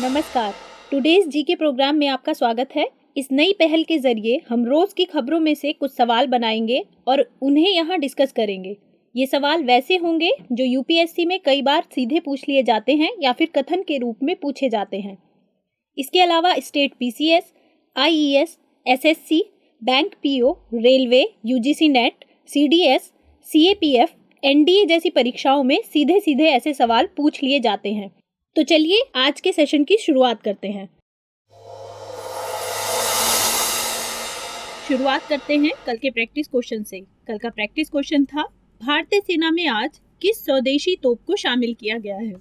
नमस्कार। टुडेज जी के प्रोग्राम में आपका स्वागत है। इस नई पहल के जरिए हम रोज की खबरों में से कुछ सवाल बनाएंगे और उन्हें यहाँ डिस्कस करेंगे। ये सवाल वैसे होंगे जो यूपीएससी में कई बार सीधे पूछ लिए जाते हैं या फिर कथन के रूप में पूछे जाते हैं। इसके अलावा state PCS, IES, SSC, bank PO, railway, UGC net, CDS, CAPF, NDA जैसी परीक्षाओं में सीधे सीधे ऐसे सवाल पूछ लिए जाते हैं। तो चलिए आज के सेशन की शुरुआत करते हैं। शुरुआत करते हैं कल के प्रैक्टिस क्वेश्चन से। कल का प्रैक्टिस क्वेश्चन था, भारतीय सेना में आज किस स्वदेशी तोप को शामिल किया गया है?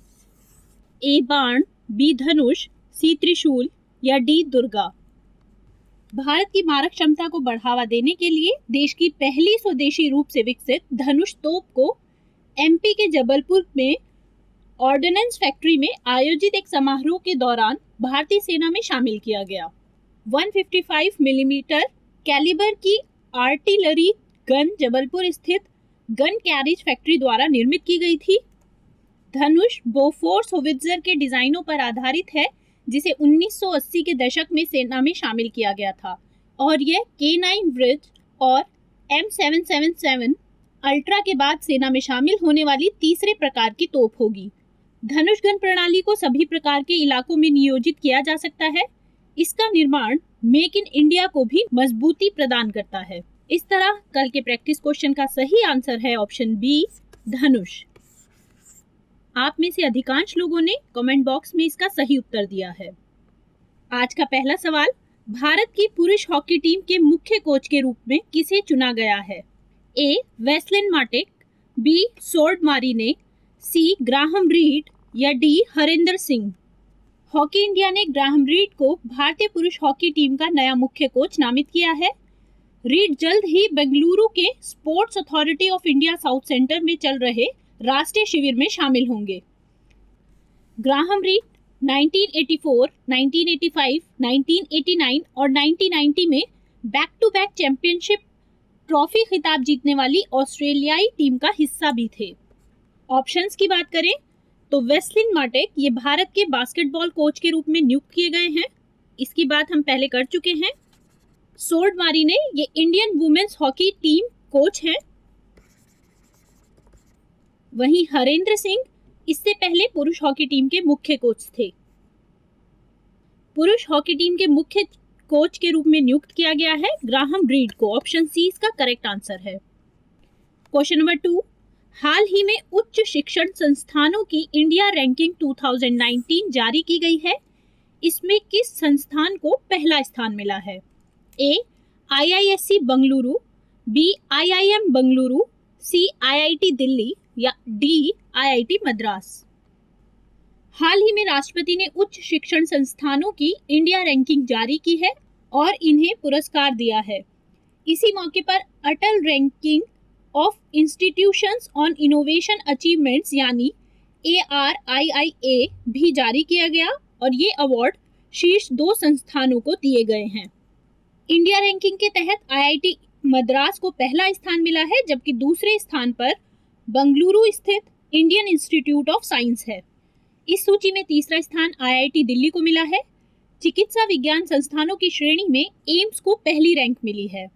ए बाण, बी धनुष, सी त्रिशूल या डी दुर्गा। भारत की मारक क्षमता को बढ़ावा देने के लिए देश की पहली स्वदेशी रूप से विकसित धनुष तोप को एमपी के जबलपुर में ऑर्डिनेंस फैक्ट्री में आयोजित एक समारोह के दौरान भारतीय सेना में शामिल किया गया। 155 मिलीमीटर कैलिबर की आर्टिलरी गन जबलपुर स्थित गन कैरिज फैक्ट्री द्वारा निर्मित की गई थी। धनुष बोफोर्स होवित्जर के डिजाइनों पर आधारित है, जिसे 1980 के दशक में सेना में शामिल किया गया था और यह K9 ब्रिज और M777 अल्ट्रा के बाद सेना में शामिल होने वाली तीसरे प्रकार की तोप होगी। धनुष गन प्रणाली को सभी प्रकार के इलाकों में नियोजित किया जा सकता है। इसका निर्माण मेक इन इंडिया को भी मजबूती प्रदान करता है। इस तरह कल के प्रैक्टिस क्वेश्चन का सही आंसर है ऑप्शन बी, धनुष। आप में से अधिकांश लोगों ने कमेंट बॉक्स में इसका सही उत्तर दिया है। आज का पहला सवाल, भारत की पुरुष हॉकी टीम के मुख्य कोच के रूप में किसे चुना गया है? ए वेस्लिन मार्टिक, बी सोर्ड मारिने, सी ग्राहम रीड या D Harinder Singh. Hockey India ने ग्राहम रीड को भारतीय पुरुष हॉकी टीम का नया मुख्य कोच नामित किया है। रीड जल्द ही बेंगलुरु के sports authority of India south centre में चल रहे राष्ट्रीय शिविर में शामिल होंगे। ग्राहम रीड 1984, 1985, 1989 और 1990 में back to back championship trophy खिताब जीतने वाली ऑस्ट्रेलियाई टीम का हिस्सा भी थे। ऑप्शंस की बात करें तो वेस्लिन मार्टिक ये भारत के बास्केटबॉल कोच के रूप में नियुक्त किए गए हैं, इसकी बात हम पहले कर चुके हैं। सोर्ड मारिने ये Indian women's hockey team coach हैं। वहीं हरेंद्र सिंह इससे पहले पुरुष हॉकी टीम के मुख्य कोच थे। पुरुष हॉकी टीम के मुख्य कोच के रूप में नियुक्त किया गया है ग्राहम रीड को। ऑप्शन सी इसका करेक्ट आंसर है। क्वेश्चन नंबर 2, हाल ही में उच्च शिक्षण संस्थानों की इंडिया रैंकिंग 2019 जारी की गई है। इसमें किस संस्थान को पहला स्थान मिला है? A IISc Bengaluru, B IIM Bengaluru, C IIT Delhi या डी आईआईटी मद्रास। हाल ही में राष्ट्रपति ने उच्च शिक्षण संस्थानों की इंडिया रैंकिंग जारी की है और इन्हें पुरस्कार दिया है। इसी मौके पर Atal ranking of institutions on innovation achievements यानी ARIIA भी जारी किया गया और ये अवार्ड शीर्ष 2 संस्थानों को दिए गए हैं। इंडिया रैंकिंग के तहत आईआईटी मद्रास को पहला स्थान मिला है, जबकि दूसरे स्थान पर बंगलुरु स्थित इंडियन इंस्टीट्यूट ऑफ साइंस है। इस सूची में तीसरा स्थान आईआईटी दिल्ली को मिला है। चिकित्सा विज्ञान संस्थानों की श्रेणी में एम्स को पहली रैंक मिली है।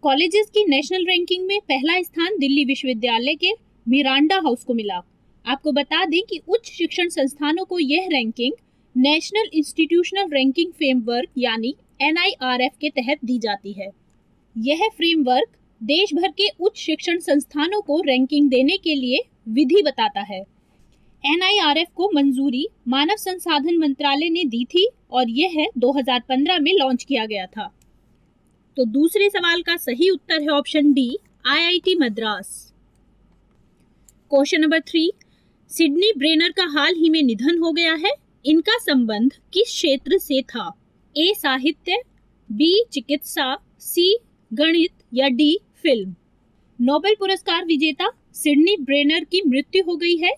कॉलेजेस की नेशनल रैंकिंग में पहला स्थान दिल्ली विश्वविद्यालय के मिरांडा हाउस को मिला। आपको बता दें कि उच्च शिक्षण संस्थानों को यह ranking national institutional ranking framework यानी NIRF के तहत दी जाती है। यह फ्रेमवर्क देश भर के उच्च शिक्षण संस्थानों को रैंकिंग देने के लिए विधि बताता है। NIRF को मंजूरी मानव संसाधन मंत्रालय ने दी थी और यह 2015 में लॉन्च किया गया था। तो दूसरे सवाल का सही उत्तर है option D, IIT Madras. Question number 3, Sydney Brenner का हाल ही में निधन हो गया है। इनका संबंध किस क्षेत्र से था? ए साहित्य, बी चिकित्सा, सी गणित या डी फिल्म। नोबेल पुरस्कार विजेता सिडनी ब्रेनर की मृत्यु हो गई है।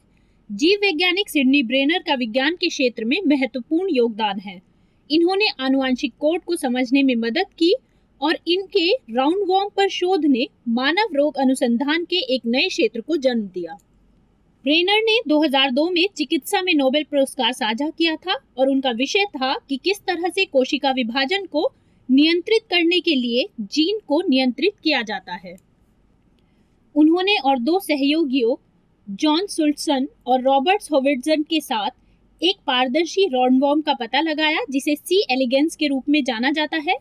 जीव वैज्ञानिक सिडनी ब्रेनर का विज्ञान के क्षेत्र में महत्वपूर्ण योगदान है। इन्होंने आनुवांशिक कोड को समझने में मदद की और इनके राउंडवॉर्म पर शोध ने मानव रोग अनुसंधान के एक नए क्षेत्र को जन्म दिया। ब्रेनर ने 2002 में चिकित्सा में नोबेल पुरस्कार साझा किया था और उनका विषय था कि किस तरह से कोशिका विभाजन को नियंत्रित करने के लिए जीन को नियंत्रित किया जाता है। उन्होंने और दो सहयोगियों जॉन सुल्टसन और रॉबर्ट होविट्जन के साथ एक पारदर्शी रॉन्डवॉर्म का पता लगाया जिसे सी एलिगेंस के रूप में जाना जाता है।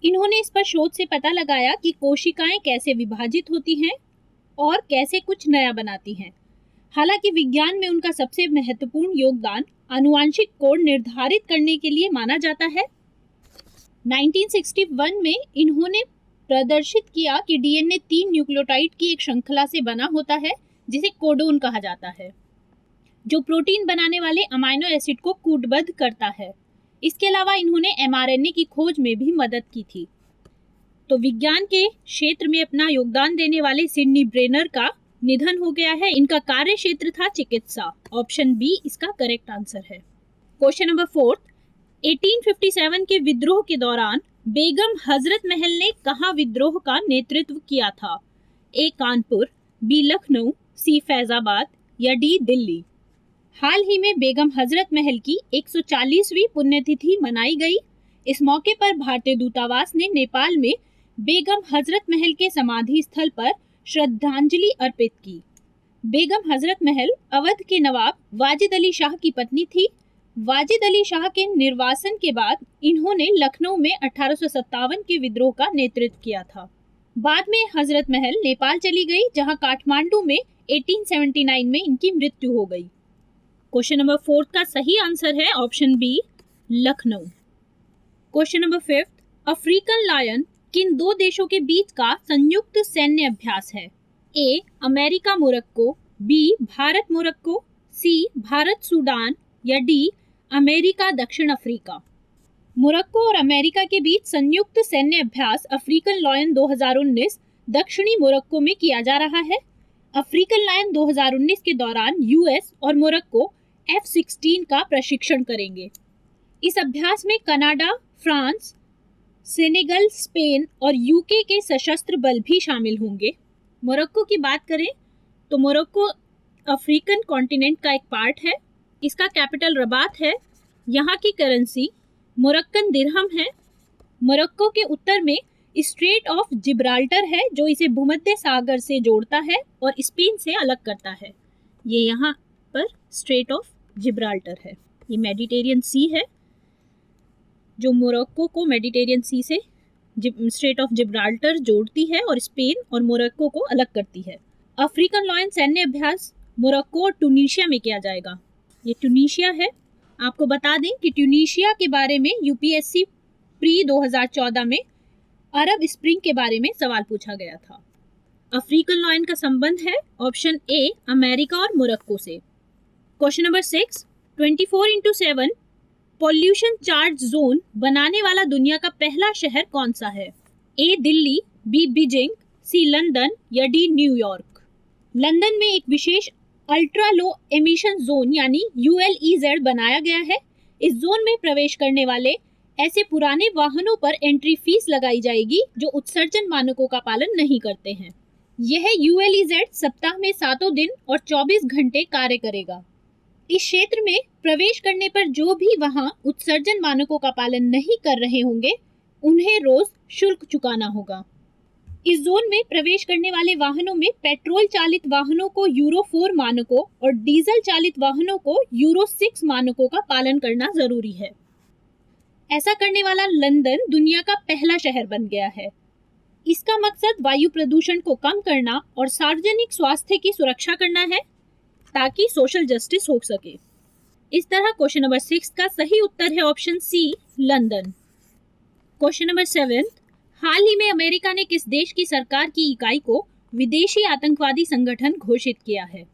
इन्होंने इस पर शोध से पता लगाया कि कोशिकाएं कैसे विभाजित होती हैं और कैसे कुछ नया बनाती हैं। हालांकि विज्ञान में उनका सबसे महत्वपूर्ण योगदान आनुवांशिक कोड निर्धारित करने के लिए माना जाता है। 1961 में इन्होंने प्रदर्शित किया कि डीएनए 3 न्यूक्लियोटाइड की एक श्रृंखला से बना होता है जिसे कोडोन कहा जाता है, जो प्रोटीन बनाने वाले अमाइनो एसिड को कूटबद्ध करता है। इसके अलावा इन्होंने एमआरएनए की खोज में भी मदद की थी। तो विज्ञान के क्षेत्र में अपना योगदान देने वाले सिडनी ब्रेनर का निधन हो गया है। इनका कार्य क्षेत्र था चिकित्सा। ऑप्शन बी इसका करेक्ट आंसर है। क्वेश्चन नंबर 4, 1857 के विद्रोह के दौरान बेगम हजरत महल ने कहाँ विद्रोह का नेतृत्व किया था? ए कानपुर, बी लखनऊ, सी फैजाबाद या डी दिल्ली। हाल ही में बेगम हजरत महल की 140वीं पुण्यतिथि मनाई गई। इस मौके पर भारतीय दूतावास ने नेपाल में बेगम हजरत महल के समाधि स्थल पर श्रद्धांजलि अर्पित की। बेगम हजरत महल अवध के नवाब वाजिद अली शाह की पत्नी थी। वाजिद अली शाह के निर्वासन के बाद इन्होंने लखनऊ में 1857 के विद्रोह का नेतृत्व किया था। बाद में हजरत महल नेपाल चली गई, जहां काठमांडू में 1879 में इनकी मृत्यु हो गई। क्वेश्चन नंबर 4 का सही आंसर है option B Lucknow. Question number 5, African lion किन दो देशों के बीच का संयुक्त सैन्य अभ्यास है? A America Morocco, B Bharat Morocco, C Bharat Sudan या डी अमेरिका दक्षिण अफ्रीका। मोरक्को और अमेरिका के बीच संयुक्त सैन्य अभ्यास अफ्रीकन लायन 2019 दक्षिणी मोरक्को में किया जा रहा है। अफ्रीकन लायन 2019 के दौरान यूएस और मोरक्को F-16 का प्रशिक्षण करेंगे। इस अभ्यास में कनाडा, फ्रांस, सेनेगल, स्पेन और यूके के सशस्त्र बल भी शामिल होंगे। मोरक्को की बात करें तो मोरक्को अफ्रीकन कॉन्टिनेंट का एक पार्ट है। इसका कैपिटल रबात है। यहाँ की करेंसी मोरक्कन दिरहम है। मोरक्को के उत्तर में स्ट्रेट ऑफ जिब्राल्टर है जो इसे भूमध्य सागर से जोड़ता है और स्पेन से अलग करता है। ये यहाँ पर स्ट्रेट ऑफ जिब्राल्टर है। ये मेडिटेरियन सी है जो मोरक्को को मेडिटेरियन सी से स्ट्रेट ऑफ जिब्राल्टर जोड़ती है और स्पेन और मोरक्को को अलग करती है। अफ्रीकन लायन सैन्य अभ्यास मोरक्को और ट्यूनीशिया में किया जाएगा। ये ट्यूनीशिया है। आपको बता दें कि ट्यूनीशिया के बारे में यूपीएससी प्री 2014 में अरब स्प्रिंग के बारे में सवाल पूछा गया था। अफ्रीकन लायन का संबंध है ऑप्शन ए अमेरिका और मोरक्को से। Question number 6, 24/7 pollution charge zone बनाने वाला दुनिया का पहला शहर कौन सा है? ए दिल्ली, बी बीजिंग, सी लंदन या डी न्यूयॉर्क। लंदन में एक विशेष अल्ट्रा लो एमिशन जोन यानी ULEZ बनाया गया है। इस जोन में प्रवेश करने वाले ऐसे पुराने वाहनों पर एंट्री फीस लगाई जाएगी जो उत्सर्जन मानकों का पालन नहीं करते हैं। यह ULEZ सप्ताह में 7 दिन और 24 घंटे कार्य करेगा। इस क्षेत्र में प्रवेश करने पर जो भी वहां उत्सर्जन मानकों का पालन नहीं कर रहे होंगे उन्हें रोज शुल्क चुकाना होगा। इस जोन में प्रवेश करने वाले वाहनों में पेट्रोल चालित वाहनों को यूरो 4 मानकों और डीजल चालित वाहनों को यूरो 6 मानकों का पालन करना जरूरी है। ऐसा करने वाला लंदन दुनिया का पहला शहर बन गया है। इसका मकसद वायु प्रदूषण को कम करना और सार्वजनिक स्वास्थ्य की सुरक्षा करना है ताकि सोशल जस्टिस हो सके। इस तरह क्वेश्चन नंबर 6 का सही उत्तर है option C London. Question number 7, हाल ही में अमेरिका ने किस देश की सरकार की इकाई को विदेशी आतंकवादी संगठन घोषित किया है?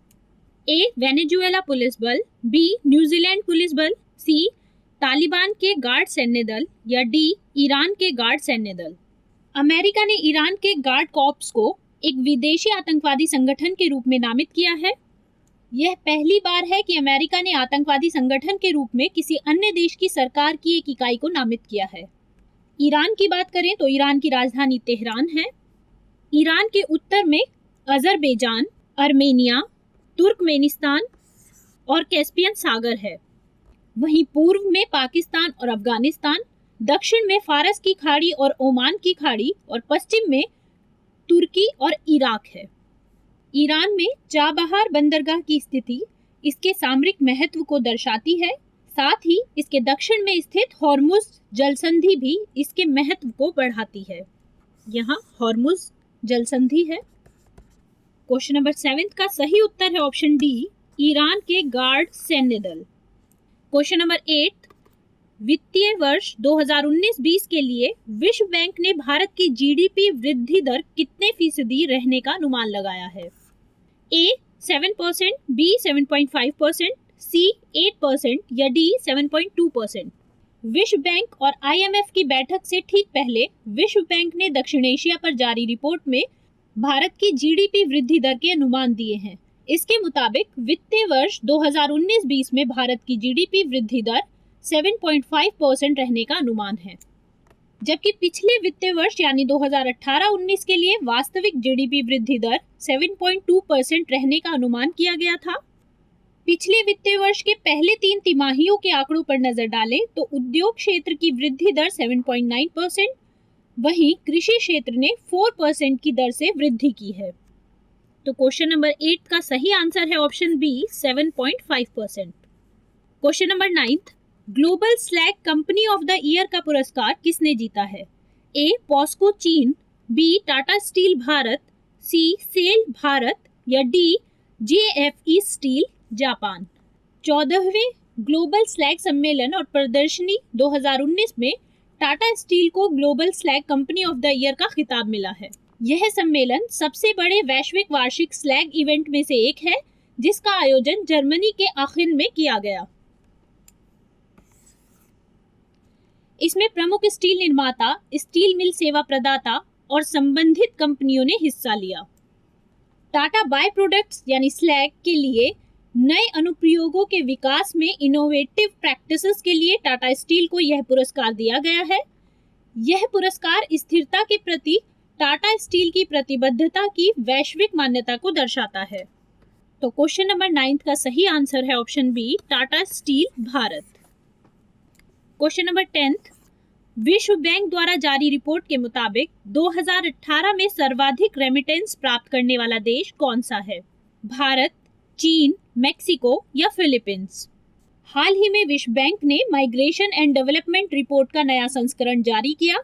ए वेनेजुएला पुलिस बल, बी न्यूजीलैंड पुलिस बल, सी तालिबान के गार्ड सैन्य दल या डी ईरान के गार्ड सैन्य दल। अमेरिका ने ईरान के गार्ड कॉर्प्स को एक विदेशी आतंकवादी संगठन के रूप में नामित किया है। यह पहली बार है कि अमेरिका ने आतंकवादी संगठन के रूप में किसी अन्य देश की सरकार की एक इकाई को नामित किया है। ईरान की बात करें तो ईरान की राजधानी तेहरान है। ईरान के उत्तर में अजरबैजान, अर्मेनिया, तुर्कमेनिस्तान और कैस्पियन सागर है। वहीं पूर्व में पाकिस्तान और अफगानिस्तान, दक्षिण में फारस की खाड़ी और ओमान की खाड़ी और पश्चिम में तुर्की और इराक है। ईरान में चाबहार बंदरगाह की स्थिति इसके सामरिक महत्व को दर्शाती है। साथ ही इसके दक्षिण में स्थित हॉर्मुज जलसंधि भी इसके महत्व को बढ़ाती है। यहाँ हॉर्मुज जलसंधि है। क्वेश्चन नंबर 7 का सही उत्तर है ऑप्शन डी, ईरान के गार्ड सैन्य दल। क्वेश्चन नंबर 8, वित्तीय वर्ष 2019-20 के लिए विश्व बैंक ने भारत की जीडीपी वृद्धि दर कितने फीसदी रहने का अनुमान लगाया है? ए 7%, बी 7.5%, सी 8% या डी 7.2%। विश्व बैंक और आईएमएफ की बैठक से ठीक पहले विश्व बैंक ने दक्षिण एशिया पर जारी रिपोर्ट में भारत की जीडीपी वृद्धि दर के अनुमान दिए हैं। इसके मुताबिक वित्तीय वर्ष 2019-20 में भारत की जीडीपी वृद्धि दर 7.5% रहने का अनुमान है, जबकि पिछले वित्तीय वर्ष यानी 2018-19 के लिए वास्तविक जीडीपी वृद्धि दर 7.2% रहने का अनुमान किया गया था। पिछले वित्तीय वर्ष के पहले 3 तिमाहियों के आंकड़ों पर नजर डालें तो उद्योग क्षेत्र की वृद्धि दर 7.9%, वहीं कृषि क्षेत्र ने 4% की दर से वृद्धि की है। तो क्वेश्चन नंबर 8 का सही आंसर है option B 7.5%। Question number 9, global slag company of the year का पुरस्कार किसने जीता है? ए पॉस्को चीन, B Tata steel Bharat, C SAIL Bharat या डी जेएफई स्टील जापान। 14वें ग्लोबल स्लैग सम्मेलन और प्रदर्शनी 2019 में टाटा स्टील को global slag company of the year का खिताब मिला है। यह सम्मेलन सबसे बड़े वैश्विक वार्षिक स्लैग इवेंट में से एक है, जिसका आयोजन जर्मनी के आखिन में किया गया। इसमें प्रमुख स्टील निर्माता, स्टील मिल सेवा प्रदाता और संबंधित कंपनियों ने हिस्सा लिया। टाटा बाय प्रोडक्ट्स यानी स्लैग के लिए नए अनुप्रयोगों के विकास में इनोवेटिव प्रैक्टिसेस के लिए टाटा स्टील को यह पुरस्कार दिया गया है। यह पुरस्कार स्थिरता के प्रति टाटा स्टील की प्रतिबद्धता की वैश्विक मान्यता को दर्शाता है। तो क्वेश्चन नंबर 9 का सही आंसर है option B Tata steel Bharat. Question number 10, विश्व बैंक द्वारा जारी रिपोर्ट के मुताबिक 2018 में सर्वाधिक रेमिटेंस प्राप्त करने वाला देश कौन सा है? भारत, चीन, मैक्सिको या फिलीपींस। हाल ही में विश्व बैंक ने माइग्रेशन एंड डेवलपमेंट रिपोर्ट का नया संस्करण जारी किया।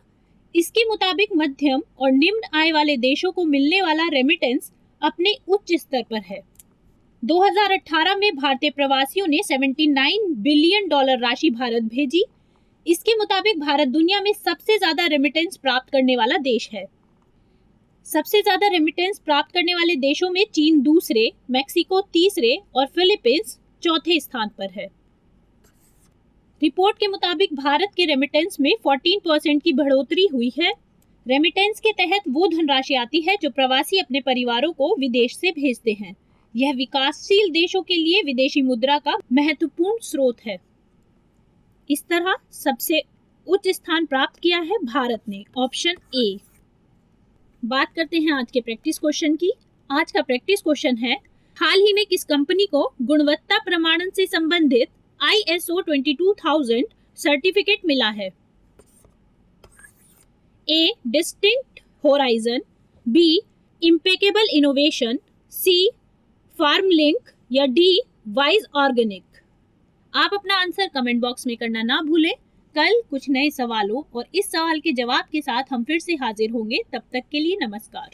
इसके मुताबिक मध्यम और निम्न आय वाले देशों को मिलने वाला रेमिटेंस अपने उच्च स्तर पर है। 2018 में भारतीय प्रवासियों ने $79 बिलियन राशि भारत भेजी। इसके मुताबिक भारत दुनिया में सबसे ज्यादा रेमिटेंस प्राप्त करने वाला देश है। सबसे ज्यादा रेमिटेंस प्राप्त करने वाले देशों में चीन दूसरे, मैक्सिको तीसरे और फिलीपींस चौथे स्थान पर है। रिपोर्ट के मुताबिक भारत के रेमिटेंस में 14% की बढ़ोतरी हुई है। रेमिटेंस के तहत वो धनराशि आती है जो प्रवासी अपने परिवारों को विदेश से भेजते हैं। यह विकासशील देशों के लिए विदेशी मुद्रा का महत्वपूर्ण स्रोत है। इस तरह सबसे उच्च स्थान प्राप्त किया है भारत ने, ऑप्शन ए। बात करते हैं आज के प्रैक्टिस क्वेश्चन की। आज का प्रैक्टिस क्वेश्चन है, हाल ही में किस कंपनी को गुणवत्ता प्रमाणन से संबंधित ISO 22000 सर्टिफिकेट मिला है? A distinct horizon, B impeccable innovation, C farm link या डी वाइज ऑर्गेनिक। आप अपना आंसर कमेंट बॉक्स में करना ना भूलें। कल कुछ नए सवालों और इस सवाल के जवाब के साथ हम फिर से हाजिर होंगे। तब तक के लिए नमस्कार।